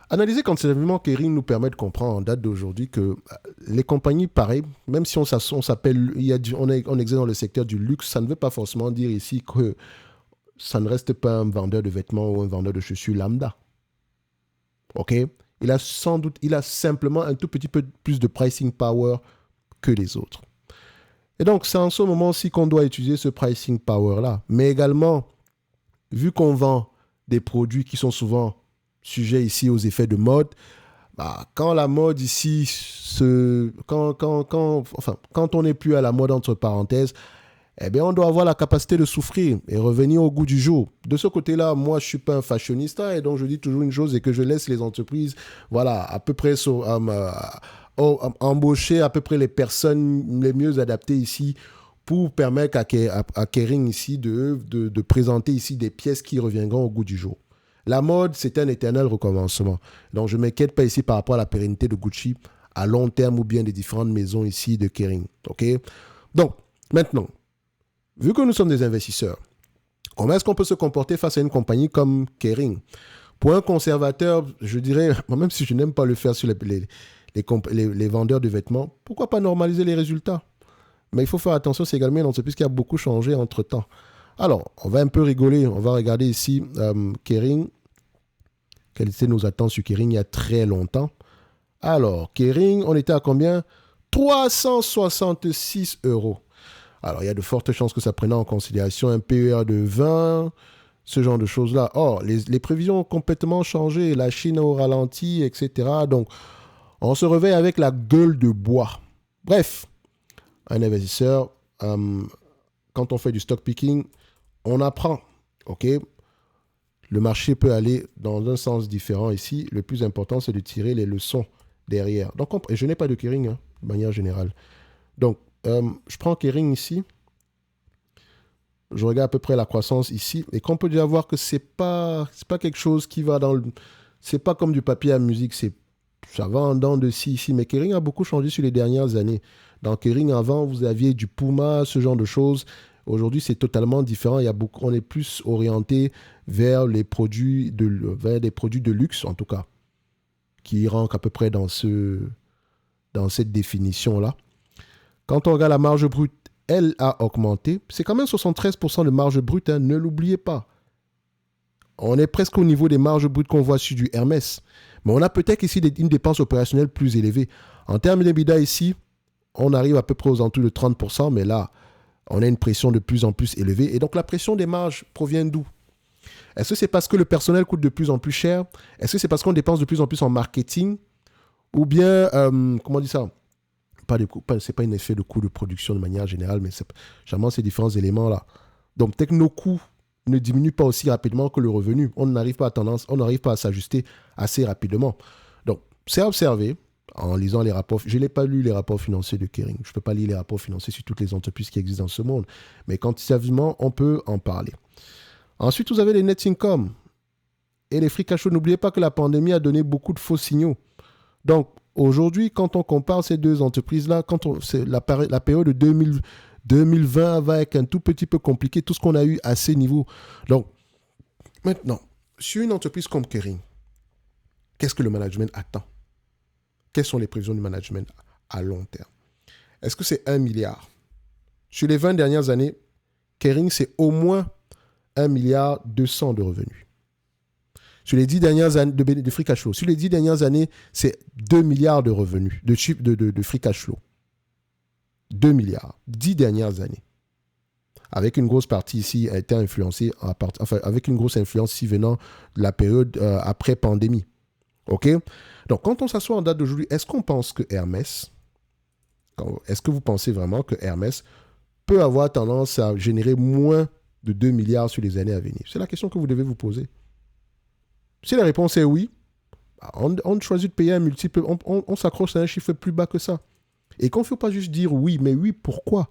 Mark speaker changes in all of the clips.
Speaker 1: Analyser quantitativement Kering nous permet de comprendre en date d'aujourd'hui que les compagnies, pareil, même si on s'appelle, on exerce dans le secteur du luxe, ça ne veut pas forcément dire ici que ça ne reste pas un vendeur de vêtements ou un vendeur de chaussures lambda. OK? Il a simplement un tout petit peu plus de pricing power que les autres. Et donc, c'est en ce moment-ci qu'on doit utiliser ce pricing power-là. Mais également, vu qu'on vend des produits qui sont souvent sujets ici aux effets de mode, bah, quand la mode ici, quand on n'est plus à la mode entre parenthèses, eh bien, on doit avoir la capacité de souffrir et revenir au goût du jour. De ce côté-là, moi, je ne suis pas un fashionista et donc je dis toujours une chose et que je laisse les entreprises, voilà, à peu près embaucher à peu près les personnes les mieux adaptées ici pour permettre à Kering ici de présenter ici des pièces qui reviendront au goût du jour. La mode, c'est un éternel recommencement. Donc, je ne m'inquiète pas ici par rapport à la pérennité de Gucci à long terme ou bien des différentes maisons ici de Kering. OK? Donc, maintenant, vu que nous sommes des investisseurs, comment est-ce qu'on peut se comporter face à une compagnie comme Kering? Pour un conservateur, je dirais, même si je n'aime pas le faire sur les vendeurs de vêtements, pourquoi pas normaliser les résultats? Mais il faut faire attention, c'est également une entreprise qui a beaucoup changé entre-temps. Alors, on va un peu rigoler, on va regarder ici Kering. Quelles étaient nos attentes sur Kering il y a très longtemps? Alors, Kering, on était à combien? 366 euros. Alors, il y a de fortes chances que ça prenne en considération un PER de 20, ce genre de choses-là. Or, les prévisions ont complètement changé. La Chine au ralenti, etc. Donc, on se réveille avec la gueule de bois. Bref, un investisseur, quand on fait du stock picking, on apprend. OK? Le marché peut aller dans un sens différent ici. Le plus important, c'est de tirer les leçons derrière. Donc, et je n'ai pas de Kering, hein, de manière générale. Donc, je prends Kering ici. Je regarde à peu près la croissance ici. Et qu'on peut déjà voir que c'est pas quelque chose qui va dans le... C'est pas comme du papier à musique. Ça va en dents de scie ici. Mais Kering a beaucoup changé sur les dernières années. Dans Kering, avant, vous aviez du Puma, ce genre de choses. Aujourd'hui, c'est totalement différent. On est plus orienté vers des produits de luxe, en tout cas, qui rentrent à peu près dans cette définition-là. Quand on regarde la marge brute, elle a augmenté. C'est quand même 73% de marge brute, hein, ne l'oubliez pas. On est presque au niveau des marges brutes qu'on voit sur du Hermès. Mais on a peut-être ici une dépense opérationnelle plus élevée. En termes d'EBITDA ici, on arrive à peu près aux alentours de 30%, mais là, on a une pression de plus en plus élevée. Et donc, la pression des marges provient d'où? Est-ce que c'est parce que le personnel coûte de plus en plus cher? Est-ce que c'est parce qu'on dépense de plus en plus en marketing? Ou bien, comment on dit ça? C'est pas un effet de coût de production de manière générale, mais c'est généralement ces différents éléments-là. Donc, peut-être que nos coûts ne diminuent pas aussi rapidement que le revenu. On n'arrive pas à s'ajuster assez rapidement. Donc, c'est à observer en lisant les rapports. Je n'ai pas lu les rapports financiers de Kering. Je ne peux pas lire les rapports financiers sur toutes les entreprises qui existent dans ce monde. Mais quantitativement, on peut en parler. Ensuite, vous avez les net income et les free cash flow. N'oubliez pas que la pandémie a donné beaucoup de faux signaux. Donc, aujourd'hui, quand on compare ces deux entreprises-là, la période de 2020 va être un tout petit peu compliqué, tout ce qu'on a eu à ces niveaux. Donc, maintenant, sur une entreprise comme Kering, qu'est-ce que le management attend? Quelles sont les prévisions du management à long terme? Est-ce que c'est 1 milliard? Sur les 20 dernières années, Kering, c'est au moins 1 milliard 200 de revenus. Sur les 10 dernières années de free cash flow, sur les 10 dernières années, c'est 2 milliards de revenus, de free cash flow. 2 milliards, 10 dernières années. Avec une grosse partie ici a été influencée, avec une grosse influence ici venant de la période après pandémie. OK? Donc, quand on s'assoit en date d'aujourd'hui, est-ce que vous pensez vraiment que Hermès peut avoir tendance à générer moins de 2 milliards sur les années à venir? C'est la question que vous devez vous poser. Si la réponse est oui, on choisit de payer un multiple, on s'accroche à un chiffre plus bas que ça. Et qu'on ne faut pas juste dire oui, mais oui, pourquoi?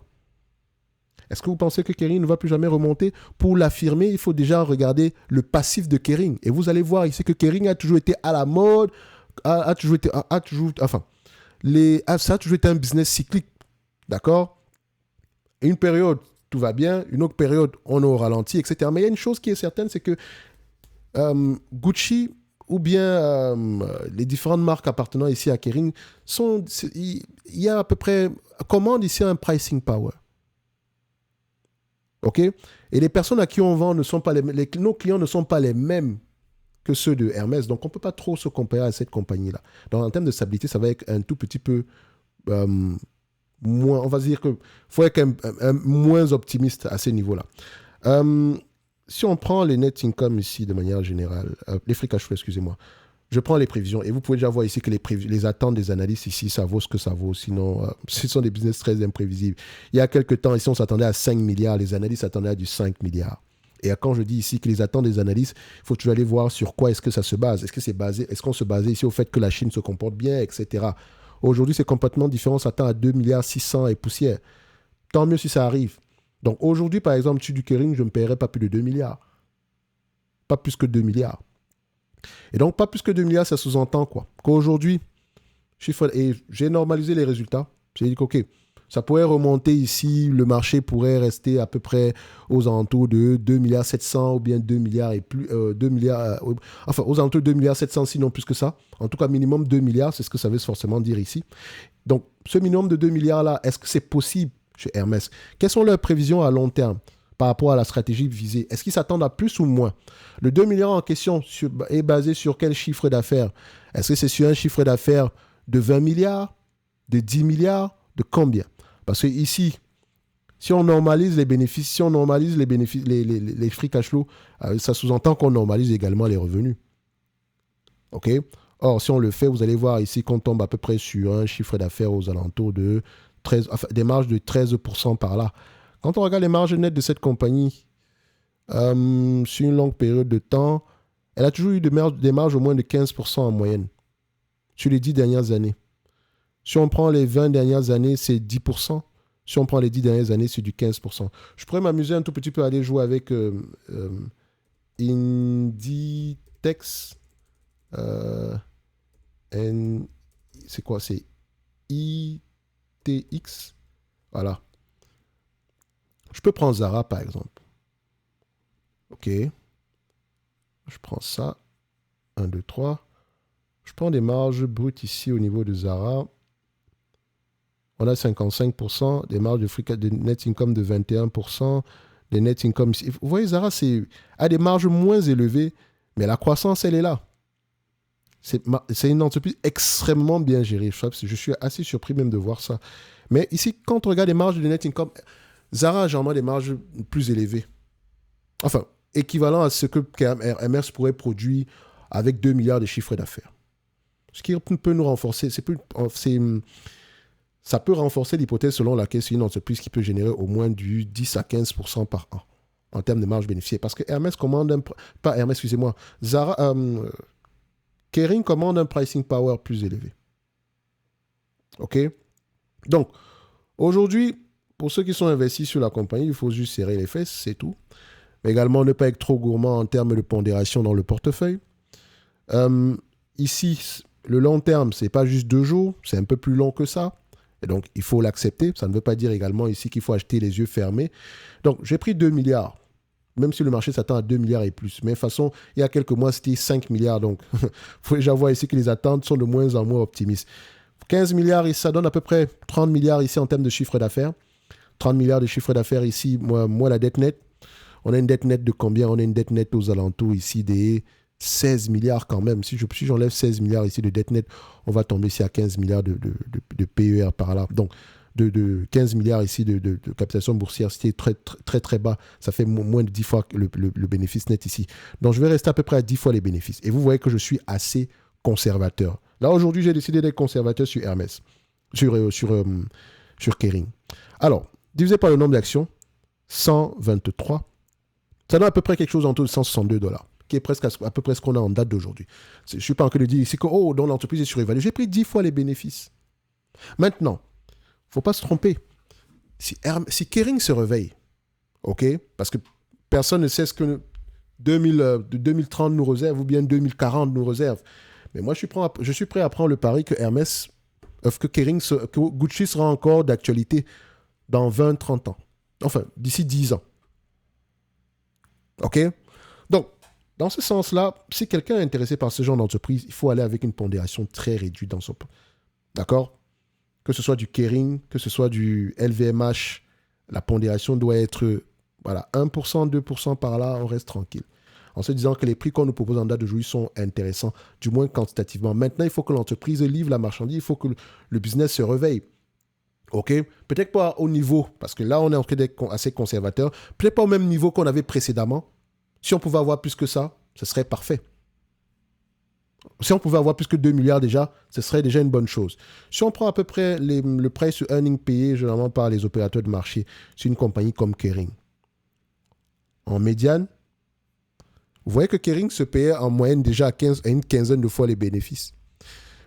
Speaker 1: Est-ce que vous pensez que Kering ne va plus jamais remonter? Pour l'affirmer, il faut déjà regarder le passif de Kering. Et vous allez voir ici que Kering a toujours été à la mode, ça a toujours été un business cyclique. D'accord? Une période, tout va bien. Une autre période, on est au ralenti, etc. Mais il y a une chose qui est certaine, c'est que Gucci, ou bien les différentes marques appartenant ici à Kering, il y a à peu près, commande ici un pricing power. OK? Et les personnes à qui on vend ne sont pas nos clients ne sont pas les mêmes que ceux de Hermès. Donc, on ne peut pas trop se comparer à cette compagnie-là. Donc, en termes de stabilité, ça va être un tout petit peu moins, on va dire que faut être moins optimiste à ce niveau-là. Si on prend les net income ici de manière générale, les free cash flow, excusez-moi, je prends les prévisions et vous pouvez déjà voir ici que les attentes des analystes ici, ça vaut ce que ça vaut. Sinon, ce sont des business très imprévisibles. Il y a quelques temps, ici, on s'attendait à 5 milliards, les analystes s'attendaient à du 5 milliards. Et quand je dis ici que les attentes des analystes, il faut toujours aller voir sur quoi est-ce que ça se base. Est-ce qu'on se basait ici au fait que la Chine se comporte bien, etc. Aujourd'hui, c'est complètement différent. On s'attend à 2 milliards 600 et poussière. Tant mieux si ça arrive. Donc aujourd'hui, par exemple, sur du Kering, je ne paierai pas plus de 2 milliards. Pas plus que 2 milliards. Et donc, pas plus que 2 milliards, ça sous-entend quoi? Qu'aujourd'hui, et j'ai normalisé les résultats. J'ai dit qu'OK, ça pourrait remonter ici, le marché pourrait rester à peu près aux alentours de 2 milliards 700 ou bien 2 milliards et plus, 2 milliards, enfin aux alentours de 2 milliards 700 sinon plus que ça. En tout cas, minimum 2 milliards, c'est ce que ça veut forcément dire ici. Donc, ce minimum de 2 milliards là, est-ce que c'est possible chez Hermès? Quelles sont leurs prévisions à long terme par rapport à la stratégie visée? Est-ce qu'ils s'attendent à plus ou moins? Le 2 milliards en question est basé sur quel chiffre d'affaires? Est-ce que c'est sur un chiffre d'affaires de 20 milliards, de 10 milliards, de combien? Parce que ici, si on normalise les bénéfices, les free cash flow, ça sous-entend qu'on normalise également les revenus. OK? Or, si on le fait, vous allez voir ici qu'on tombe à peu près sur un chiffre d'affaires aux alentours de 13, enfin, des marges de 13% par là. Quand on regarde les marges nettes de cette compagnie, sur une longue période de temps, elle a toujours eu des marges au moins de 15% en moyenne sur les 10 dernières années. Si on prend les 20 dernières années, c'est 10%. Si on prend les 10 dernières années, c'est du 15%. Je pourrais m'amuser un tout petit peu à aller jouer avec Inditex. C'est quoi? C'est ITX. Voilà. Je peux prendre Zara, par exemple. OK. Je prends ça. 1, 2, 3. Je prends des marges brutes ici au niveau de Zara. On a 55%, des marges de net income de 21%, des net income ici. Vous voyez, Zara a des marges moins élevées, mais la croissance, elle est là. C'est une entreprise extrêmement bien gérée. Je suis assez surpris même de voir ça. Mais ici, quand on regarde les marges de net income, Zara a généralement des marges plus élevées. Enfin, équivalent à ce que Hermès pourrait produire avec 2 milliards de chiffre d'affaires. Ce qui peut nous renforcer, ça peut renforcer l'hypothèse selon laquelle c'est une entreprise qui peut générer au moins du 10 à 15% par an en termes de marge bénéficiaire. Parce que Hermès commande pas Hermès, excusez-moi, Kering commande un pricing power plus élevé. OK? Donc, aujourd'hui, pour ceux qui sont investis sur la compagnie, il faut juste serrer les fesses, c'est tout. Mais également, ne pas être trop gourmand en termes de pondération dans le portefeuille. Ici, le long terme, ce n'est pas juste 2 jours, c'est un peu plus long que ça. Et donc, il faut l'accepter. Ça ne veut pas dire également ici qu'il faut acheter les yeux fermés. Donc, j'ai pris 2 milliards, même si le marché s'attend à 2 milliards et plus. Mais de toute façon, il y a quelques mois, c'était 5 milliards. Donc, il faut déjà voir ici que les attentes sont de moins en moins optimistes. 15 milliards, ça donne à peu près 30 milliards ici en termes de chiffre d'affaires. 30 milliards de chiffre d'affaires ici, moi la dette nette. On a une dette nette de combien? On a une dette nette aux alentours ici des 16 milliards quand même. Si j'enlève 16 milliards ici de dette nette, on va tomber ici à 15 milliards de PER par là. Donc, de 15 milliards ici de capitalisation boursière, c'était très, très, très, très bas. Ça fait moins de 10 fois le bénéfice net ici. Donc, je vais rester à peu près à 10 fois les bénéfices. Et vous voyez que je suis assez conservateur. Là, aujourd'hui, j'ai décidé d'être conservateur sur Hermès, sur Kering. Alors, divisé par le nombre d'actions, 123. Ça donne à peu près quelque chose autour de $162, qui est presque à peu près ce qu'on a en date d'aujourd'hui. Je ne suis pas en train de dire ici que donc l'entreprise est surévaluée. J'ai pris 10 fois les bénéfices. Maintenant, il ne faut pas se tromper. Si Kering se réveille, OK, parce que personne ne sait ce que 2030 nous réserve ou bien 2040 nous réserve. Mais moi, je suis prêt à prendre le pari que Hermès, que Gucci sera encore d'actualité dans 20-30 ans. Enfin, d'ici 10 ans. OK? Donc, Dans ce sens-là, si quelqu'un est intéressé par ce genre d'entreprise, il faut aller avec une pondération très réduite dans son... D'accord? Que ce soit du Kering, que ce soit du LVMH, la pondération doit être voilà, 1%, 2% par là, on reste tranquille. En se disant que les prix qu'on nous propose en date d'aujourd'hui sont intéressants, du moins quantitativement. Maintenant, il faut que l'entreprise livre la marchandise, il faut que le business se réveille. OK? Peut-être pas au niveau, parce que là, on est en train d'être assez conservateur, peut-être pas au même niveau qu'on avait précédemment. Si on pouvait avoir plus que ça, ce serait parfait. Si on pouvait avoir plus que 2 milliards déjà, ce serait déjà une bonne chose. Si on prend à peu près le price to earning payé généralement par les opérateurs de marché sur une compagnie comme Kering, en médiane, vous voyez que Kering se payait en moyenne déjà à une quinzaine de fois les bénéfices.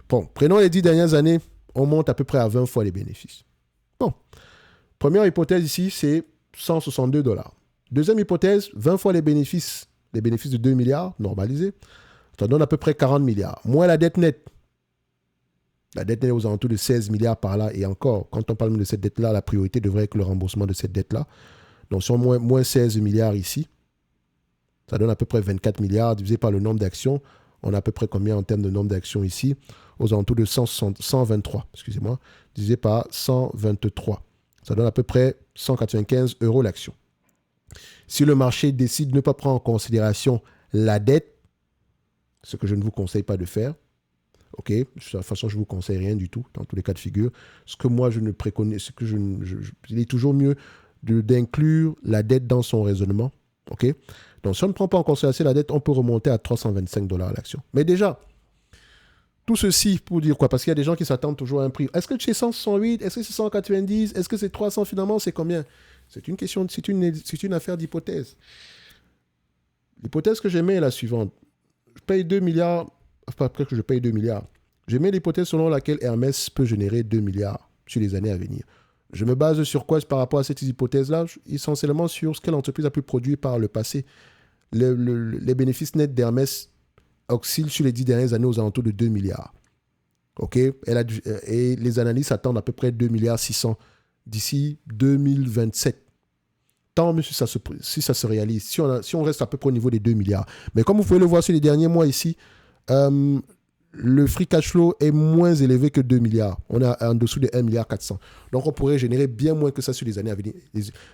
Speaker 1: Bon, prenons les 10 dernières années, on monte à peu près à 20 fois les bénéfices. Bon, première hypothèse ici, c'est 162 $. Deuxième hypothèse, 20 fois les bénéfices de 2 milliards normalisés, ça donne à peu près 40 milliards. Moins la dette nette. La dette nette est aux alentours de 16 milliards par là. Et encore, quand on parle de cette dette-là, la priorité devrait être le remboursement de cette dette-là. Donc, si on moins 16 milliards ici, ça donne à peu près 24 milliards divisé par le nombre d'actions. On a à peu près combien en termes de nombre d'actions ici? Aux alentours de 123, excusez-moi, divisé par 123. Ça donne à peu près 195 € l'action. Si le marché décide de ne pas prendre en considération la dette, ce que je ne vous conseille pas de faire, ok, de toute façon, je ne vous conseille rien du tout, dans tous les cas de figure. Ce que moi, je ne préconise, ce que il est toujours mieux d'inclure la dette dans son raisonnement, ok. Donc, si on ne prend pas en considération la dette, on peut remonter à 325 $ l'action. Mais déjà, tout ceci pour dire quoi? Parce qu'il y a des gens qui s'attendent toujours à un prix. Est-ce que c'est 168? Est-ce que c'est 190? Est-ce que c'est 300 finalement? C'est combien? C'est une question, c'est une affaire d'hypothèse. L'hypothèse que j'émets est la suivante. Je paye 2 milliards, enfin, après que je paye 2 milliards. Je mets l'hypothèse selon laquelle Hermès peut générer 2 milliards sur les années à venir. Je me base sur quoi par rapport à cette hypothèse-là? Essentiellement sur ce que l'entreprise a pu produire par le passé. Les bénéfices nets d'Hermès oscillent sur les 10 dernières années aux alentours de 2 milliards. OK? Et les analystes attendent à peu près 2 milliards 600 d'ici 2027. Tant mieux si ça se réalise, si on reste à peu près au niveau des 2 milliards. Mais comme vous pouvez le voir sur les derniers mois ici, le free cash flow est moins élevé que 2 milliards. On est en dessous de 1 milliard 400. Donc on pourrait générer bien moins que ça sur les années à venir,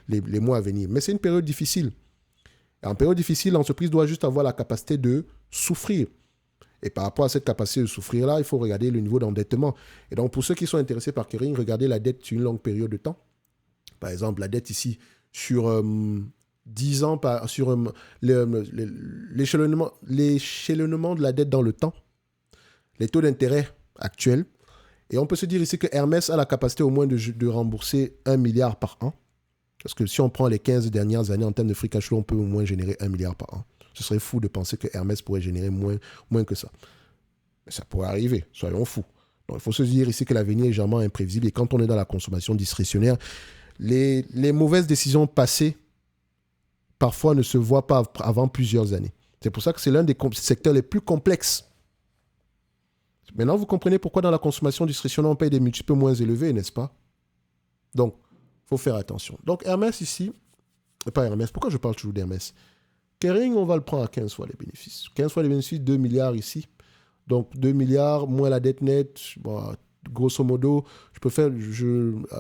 Speaker 1: les mois à venir. Mais c'est une période difficile. Et en période difficile, l'entreprise doit juste avoir la capacité de souffrir. Et par rapport à cette capacité de souffrir-là, il faut regarder le niveau d'endettement. Et donc pour ceux qui sont intéressés par Kering, regardez la dette sur une longue période de temps. Par exemple, la dette ici, sur 10 ans, sur l'échelonnement de la dette dans le temps, les taux d'intérêt actuels. Et on peut se dire ici que Hermès a la capacité au moins de rembourser 1 milliard par an. Parce que si on prend les 15 dernières années en termes de free cash flow, on peut au moins générer 1 milliard par an. Ce serait fou de penser que Hermès pourrait générer moins que ça. Mais ça pourrait arriver, soyons fous. Donc il faut se dire ici que l'avenir est généralement imprévisible. Et quand on est dans la consommation discrétionnaire, les mauvaises décisions passées, parfois, ne se voient pas avant plusieurs années. C'est pour ça que c'est l'un des secteurs les plus complexes. Maintenant, vous comprenez pourquoi dans la consommation discrétionnaire, on paye des multiples moins élevés, n'est-ce pas? Donc, il faut faire attention. Donc, Hermès ici, pas Hermès, pourquoi je parle toujours d'Hermès? Kering, on va le prendre à 15 fois les bénéfices. 15 fois les bénéfices, 2 milliards ici. Donc, 2 milliards moins la dette nette, bon, grosso modo, je peux faire,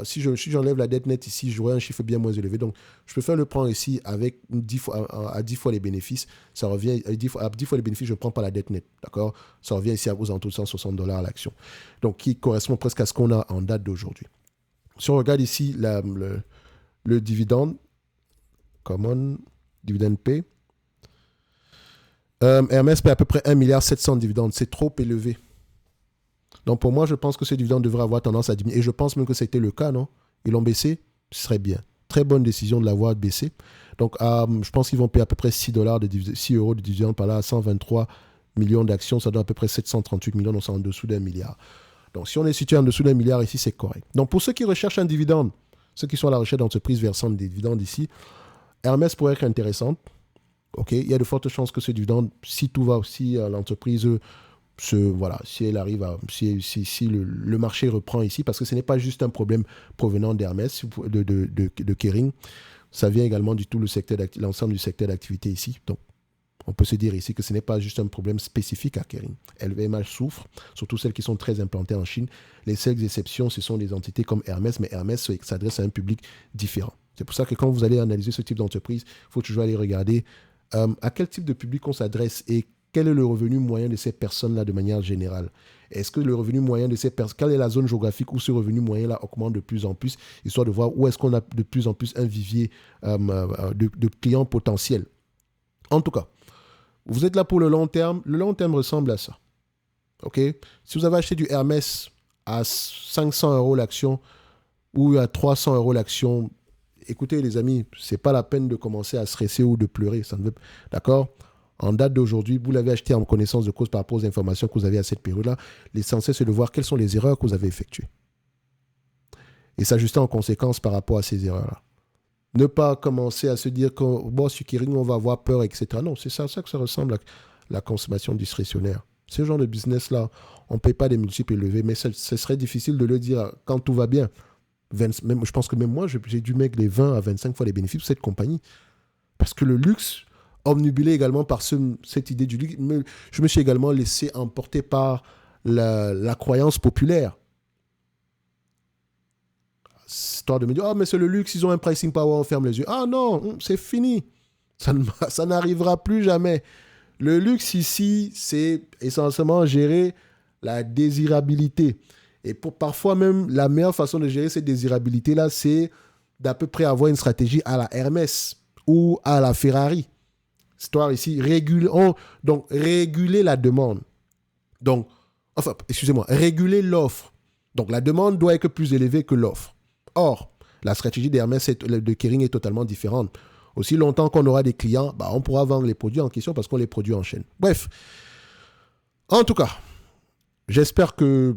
Speaker 1: si j'enlève la dette nette ici, j'aurai un chiffre bien moins élevé. Donc, je préfère le prendre ici avec à 10 fois les bénéfices. Ça revient à 10 fois les bénéfices, je ne prends pas la dette nette. D'accord? Ça revient ici aux alentours de 160 $ l'action. Donc, qui correspond presque à ce qu'on a en date d'aujourd'hui. Si on regarde ici le dividende, common dividend pay, Hermès paie à peu près 1,7 milliard de dividendes. C'est trop élevé. Donc pour moi, je pense que ces dividendes devraient avoir tendance à diminuer. Et je pense même que c'était le cas, non? Ils l'ont baissé, ce serait bien. Très bonne décision de l'avoir baissé. Donc je pense qu'ils vont payer à peu près 6 € de dividendes par là, à 123 millions d'actions. Ça donne à peu près 738 millions, donc c'est en dessous d'1 milliard. Donc si on est situé en dessous d'1 milliard ici, c'est correct. Donc pour ceux qui recherchent un dividende, ceux qui sont à la recherche d'entreprises versant des dividendes ici, Hermès pourrait être intéressante. Okay. Il y a de fortes chances que ce dividende, si tout va, si l'entreprise, si elle arrive si le marché reprend ici, parce que ce n'est pas juste un problème provenant d'Hermès, de Kering, ça vient également du tout l'ensemble du secteur d'activité ici. Donc, On peut se dire ici que ce n'est pas juste un problème spécifique à Kering. LVMH souffre, surtout celles qui sont très implantées en Chine. Les seules exceptions, ce sont des entités comme Hermès, mais Hermès s'adresse à un public différent. C'est pour ça que quand vous allez analyser ce type d'entreprise, il faut toujours aller regarder à quel type de public on s'adresse et quel est le revenu moyen de ces personnes-là de manière générale. Est-ce que le revenu moyen de ces personnes, quelle est la zone géographique où ce revenu moyen-là augmente de plus en plus, histoire de voir où est-ce qu'on a de plus en plus un vivier de clients potentiels. En tout cas, vous êtes là pour le long terme. Le long terme ressemble à ça. OK? Si vous avez acheté du Hermès à 500 € l'action ou à 300 € l'action, écoutez les amis, ce n'est pas la peine de commencer à stresser ou de pleurer. Ça ne veut... D'accord? En date d'aujourd'hui, vous l'avez acheté en connaissance de cause par rapport aux informations que vous avez à cette période-là. L'essentiel, c'est de voir quelles sont les erreurs que vous avez effectuées. Et s'ajuster en conséquence par rapport à ces erreurs-là. Ne pas commencer à se dire que bon, sur Kering, on va avoir peur, etc. Non, c'est ça que ça ressemble à la consommation discrétionnaire. Ce genre de business-là, on ne paye pas des multiples élevés, mais ce serait difficile de le dire quand tout va bien. Je pense que même moi, j'ai dû mettre les 20 à 25 fois les bénéfices de cette compagnie. Parce que le luxe, omnubilé également par cette idée du luxe, je me suis également laissé emporter par la croyance populaire. Histoire de me dire, oh, mais c'est le luxe, ils ont un pricing power, on ferme les yeux. Ah non, c'est fini. Ça n'arrivera plus jamais. Le luxe ici, c'est essentiellement gérer la désirabilité. Et parfois même, la meilleure façon de gérer cette désirabilité-là, c'est d'à peu près avoir une stratégie à la Hermès ou à la Ferrari. Histoire ici, réguler la demande. Donc, réguler l'offre. Donc, la demande doit être plus élevée que l'offre. Or, la stratégie d'Hermès de Kering est totalement différente. Aussi longtemps qu'on aura des clients, on pourra vendre les produits en question parce qu'on les produit en chaîne. Bref, en tout cas, j'espère que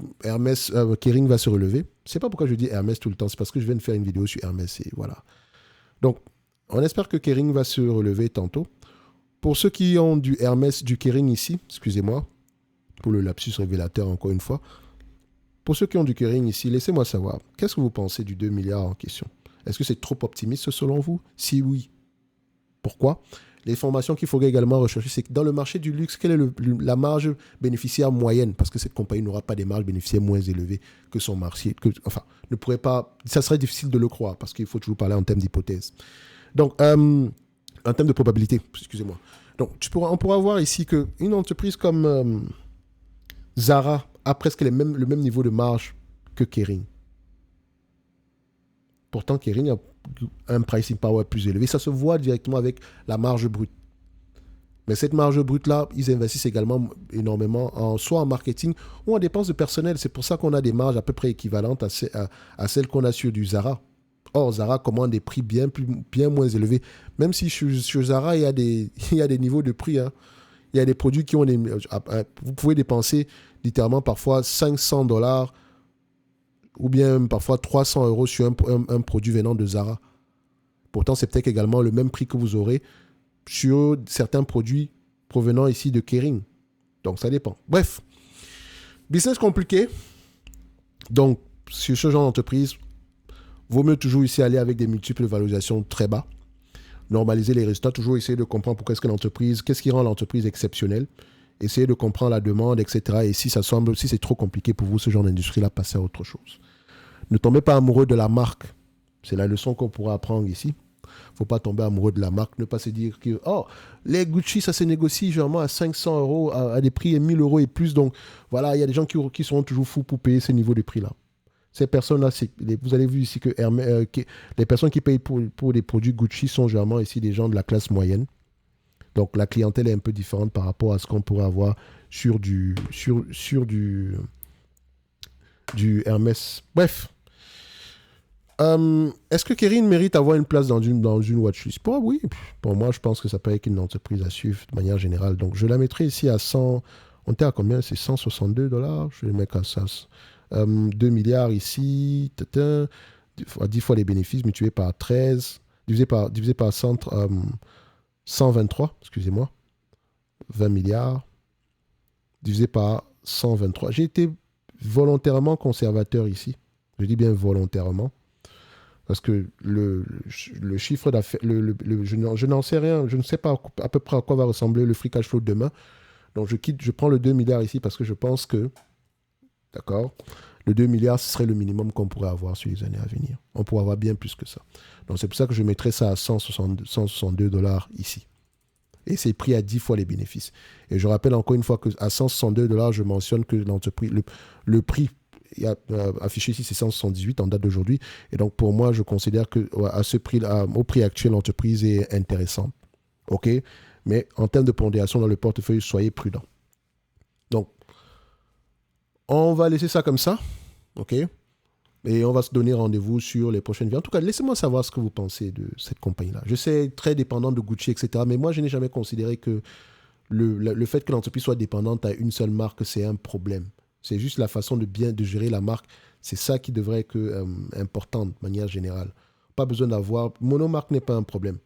Speaker 1: Kering va se relever. Je ne sais pas pourquoi je dis Hermès tout le temps, c'est parce que je viens de faire une vidéo sur Hermès et voilà. Donc, on espère que Kering va se relever tantôt. Pour ceux qui ont du Hermès, du Kering ici, excusez-moi, pour le lapsus révélateur encore une fois, pour ceux qui ont du Kering ici, laissez-moi savoir, qu'est-ce que vous pensez du 2 milliards en question? Est-ce que c'est trop optimiste selon vous? Si oui, pourquoi? Les formations qu'il faudrait également rechercher, c'est que dans le marché du luxe, quelle est la marge bénéficiaire moyenne? Parce que cette compagnie n'aura pas des marges bénéficiaires moins élevées que son marché. Ne pourrait pas... Ça serait difficile de le croire parce qu'il faut toujours parler en termes d'hypothèse. Donc, en termes de probabilité, excusez-moi. Donc, on pourra voir ici qu'une entreprise comme Zara a presque le même niveau de marge que Kering. Pourtant, Kering a un pricing power plus élevé. Ça se voit directement avec la marge brute. Mais cette marge brute-là, ils investissent également énormément, soit en marketing ou en dépenses de personnel. C'est pour ça qu'on a des marges à peu près équivalentes à celles qu'on a sur du Zara. Or, Zara commande des prix bien moins élevés. Même si sur Zara, il y a des niveaux de prix. Hein. Il y a des produits qui ont des... Vous pouvez dépenser littéralement parfois $500 ou bien parfois 300 € sur un produit venant de Zara. Pourtant, c'est peut-être également le même prix que vous aurez sur certains produits provenant ici de Kering. Donc, ça dépend. Bref, business compliqué. Donc, sur ce genre d'entreprise, vaut mieux toujours ici aller avec des multiples valorisations très bas. Normaliser les résultats, toujours essayer de comprendre pourquoi est-ce que l'entreprise, qu'est-ce qui rend l'entreprise exceptionnelle. Essayer de comprendre la demande, etc. Et si c'est trop compliqué pour vous, ce genre d'industrie-là, passez à autre chose. Ne tombez pas amoureux de la marque. C'est la leçon qu'on pourra apprendre ici. Il ne faut pas tomber amoureux de la marque. Ne pas se dire que les Gucci, ça se négocie généralement à 500 € à des prix de 1000 € et plus. Donc, voilà, il y a des gens qui seront toujours fous pour payer ce niveau de prix-là. Ces personnes-là, vous avez vu ici que les personnes qui payent pour des produits Gucci sont généralement ici des gens de la classe moyenne. Donc, la clientèle est un peu différente par rapport à ce qu'on pourrait avoir sur du Hermès. Bref. Est-ce que Kering mérite d'avoir une place dans une watchlist? Oui. Pour moi, je pense que ça peut être une entreprise à suivre de manière générale. Donc, je la mettrai ici à 100. On était à combien? C'est 162 $. Je vais le mettre à ça. 2 milliards ici. 10 fois les bénéfices multipliés par 13. Divisé par 123, excusez-moi. 20 milliards. Divisé par 123. J'ai été volontairement conservateur ici. Je dis bien volontairement. Parce que le chiffre d'affaires, je n'en sais rien, je ne sais pas à peu près à quoi va ressembler le free cash flow demain. Donc je prends le 2 milliards ici parce que je pense que, d'accord, le 2 milliards, ce serait le minimum qu'on pourrait avoir sur les années à venir. On pourrait avoir bien plus que ça. Donc c'est pour ça que je mettrais ça à 162 dollars ici. Et c'est pris à 10 fois les bénéfices. Et je rappelle encore une fois qu'à 162 dollars, je mentionne que l'entreprise, le prix affiché ici, c'est 178 en date d'aujourd'hui. Et donc, pour moi, je considère que à ce prix-là, au prix actuel, l'entreprise est intéressante. OK? Mais en termes de pondération dans le portefeuille, soyez prudent. Donc, on va laisser ça comme ça. OK? Et on va se donner rendez-vous sur les prochaines vidéos. En tout cas, laissez-moi savoir ce que vous pensez de cette compagnie-là. Je sais, très dépendante de Gucci, etc. Mais moi, je n'ai jamais considéré que le fait que l'entreprise soit dépendante à une seule marque, c'est un problème. C'est juste la façon de gérer la marque. C'est ça qui devrait être important de manière générale. Pas besoin d'avoir... Monomarque n'est pas un problème.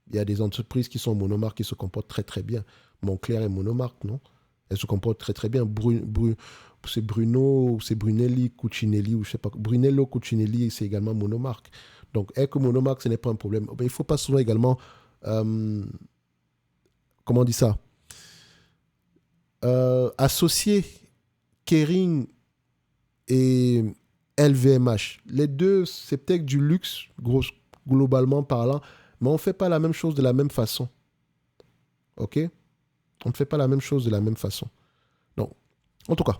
Speaker 1: Il y a des entreprises qui sont monomarques qui se comportent très très bien. Moncler est monomarque, non? Elle se comporte très très bien. C'est Bruno, c'est Brunelli, Cucinelli, ou je sais pas. Brunello, Cucinelli, c'est également monomarque. Donc, être monomarque, ce n'est pas un problème. Mais il ne faut pas souvent également... comment on dit ça? Associer Kering et LVMH. Les deux, c'est peut-être du luxe, globalement parlant, mais on ne fait pas la même chose de la même façon. OK? On ne fait pas la même chose de la même façon. Donc, en tout cas,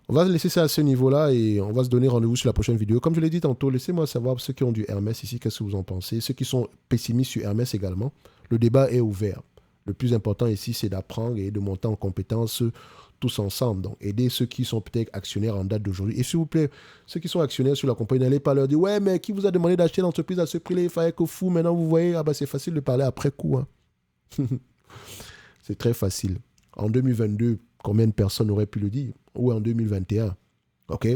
Speaker 1: on va laisser ça à ce niveau-là et on va se donner rendez-vous sur la prochaine vidéo. Comme je l'ai dit tantôt, laissez-moi savoir ceux qui ont du Hermès ici, qu'est-ce que vous en pensez. Ceux qui sont pessimistes sur Hermès également, le débat est ouvert. Le plus important ici, c'est d'apprendre et de monter en compétence tous ensemble. Donc, aider ceux qui sont peut-être actionnaires en date d'aujourd'hui. Et s'il vous plaît, ceux qui sont actionnaires sur la compagnie, n'allez pas leur dire « Ouais, mais qui vous a demandé d'acheter l'entreprise à ce prix-là? Il fallait que fou. Maintenant, vous voyez, ah bah, c'est facile de parler après coup. Hein. » C'est très facile. En 2022, combien de personnes auraient pu le dire? Ou en 2021? OK?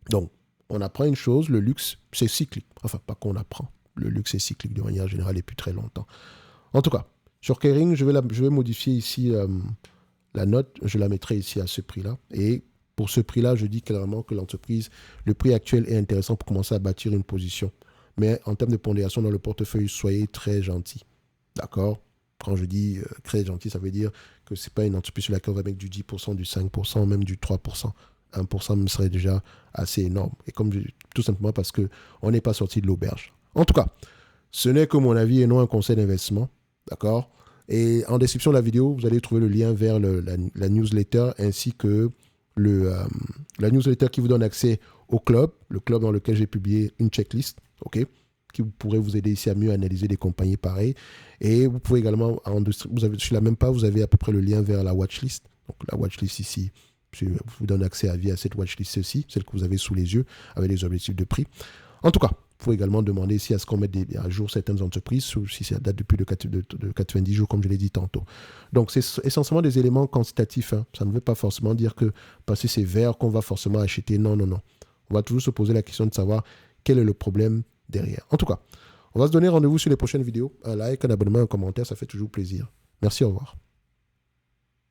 Speaker 1: Donc, on apprend une chose, le luxe, c'est cyclique. Enfin, pas qu'on apprend. Le luxe est cyclique de manière générale depuis très longtemps. En tout cas, sur Kering, je vais modifier ici la note. Je la mettrai ici à ce prix-là. Et pour ce prix-là, je dis clairement que l'entreprise, le prix actuel est intéressant pour commencer à bâtir une position. Mais en termes de pondération dans le portefeuille, soyez très gentil. D'accord? Quand je dis très gentil, ça veut dire que ce n'est pas une entreprise sur laquelle on va mettre du 10%, du 5%, même du 3%. 1% me serait déjà assez énorme. Et tout simplement parce qu'on n'est pas sorti de l'auberge. En tout cas, ce n'est que mon avis et non un conseil d'investissement. D'accord? Et en description de la vidéo, vous allez trouver le lien vers la newsletter ainsi que la newsletter qui vous donne accès au club, le club dans lequel j'ai publié une checklist, ok, qui pourrait vous aider ici à mieux analyser des compagnies pareilles. Et vous pouvez également, sur la même page, vous avez à peu près le lien vers la watchlist. Donc la watchlist ici, vous donne accès à vie à cette watchlist-ci, celle que vous avez sous les yeux, avec les objectifs de prix. En tout cas, il faut également demander ici à ce qu'on mette à jour certaines entreprises, si ça date depuis de 90 jours, comme je l'ai dit tantôt. Donc, c'est essentiellement des éléments quantitatifs. Hein. Ça ne veut pas forcément dire que parce que c'est vert qu'on va forcément acheter. Non, non, non. On va toujours se poser la question de savoir quel est le problème derrière. En tout cas, on va se donner rendez-vous sur les prochaines vidéos. Un like, un abonnement, un commentaire, ça fait toujours plaisir. Merci, au revoir.